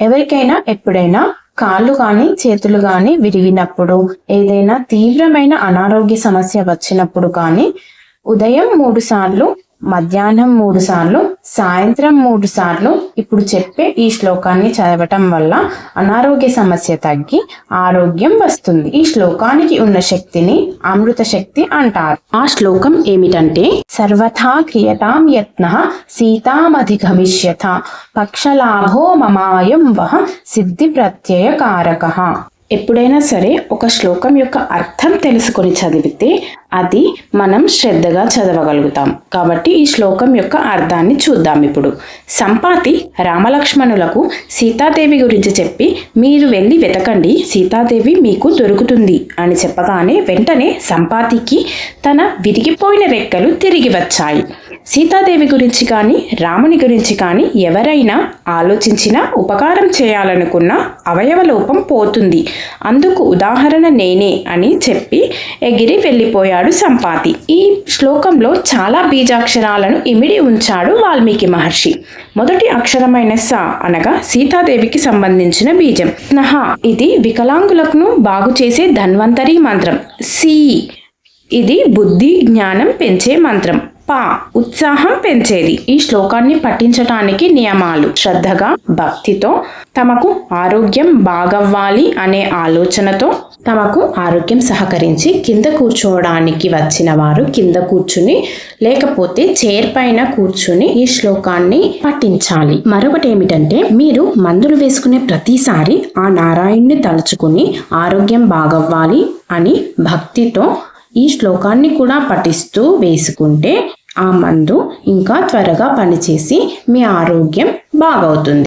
ఎవరికైనా ఎప్పుడైనా కాళ్ళు కానీ చేతులు కానీ విరిగినప్పుడు, ఏదైనా తీవ్రమైన అనారోగ్య సమస్య వచ్చినప్పుడు కానీ ఉదయం 3 సార్లు, మధ్యాహ్నం 3 సార్లు, సాయంత్రం 3 సార్లు ఇప్పుడు చెప్పే ఈ శ్లోకాన్ని చదవటం వల్ల అనారోగ్య సమస్య తగ్గి ఆరోగ్యం వస్తుంది. ఈ శ్లోకానికి ఉన్న శక్తిని అమృత శక్తి అంటారు. ఆ శ్లోకం ఏమిటంటే, సర్వథా క్రియతాం యత్నః సీతామధిగమిష్యథ పక్షలాభో మమాయం వః సిద్ధి ప్రత్యయకారకః. ఎప్పుడైనా సరే ఒక శ్లోకం యొక్క అర్థం తెలుసుకొని చదివితే అది మనం శ్రద్ధగా చదవగలుగుతాం. కాబట్టి ఈ శ్లోకం యొక్క అర్థాన్ని చూద్దాం. ఇప్పుడు సంపాతి రామలక్ష్మణులకు సీతాదేవి గురించి చెప్పి, మీరు వెళ్ళి వెతకండి, సీతాదేవి మీకు దొరుకుతుంది అని చెప్పగానే వెంటనే సంపాతికి తన విరిగిపోయిన రెక్కలు తిరిగి వచ్చాయి. సీతాదేవి గురించి కానీ రాముని గురించి కానీ ఎవరైనా ఆలోచించినా ఉపకారం చేయాలనుకున్న అవయవ లోపం పోతుంది, అందుకు ఉదాహరణ నేనే అని చెప్పి ఎగిరి వెళ్ళిపోయాడు సంపాతి. ఈ శ్లోకంలో చాలా బీజాక్షరాలను ఇమిడి ఉంచాడు వాల్మీకి మహర్షి. మొదటి అక్షరమైన స అనగా సీతాదేవికి సంబంధించిన బీజం. నహ ఇది వికలాంగులకు బాగు చేసే ధన్వంతరి మంత్రం. సి ఇది బుద్ధి జ్ఞానం పెంచే మంత్రం. పా ఉత్సాహం పెంచేది. ఈ శ్లోకాన్ని పఠించటానికి నియమాలు: శ్రద్ధగా భక్తితో, తమకు ఆరోగ్యం బాగవ్వాలి అనే ఆలోచనతో, తమకు ఆరోగ్యం సహకరించి కింద కూర్చోవడానికి వచ్చిన వారు కింద కూర్చుని, లేకపోతే చైర్ పైన కూర్చుని ఈ శ్లోకాన్ని పఠించాలి. మరొకటి ఏమిటంటే, మీరు మందులు వేసుకునే ప్రతిసారి ఆ నారాయణ్ణి తలుచుకుని ఆరోగ్యం బాగవ్వాలి అని భక్తితో ఈ శ్లోకాన్ని కూడా పఠిస్తూ వేసుకుంటే ఆ మందు ఇంకా త్వరగా పనిచేసి మీ ఆరోగ్యం బాగవుతుంది.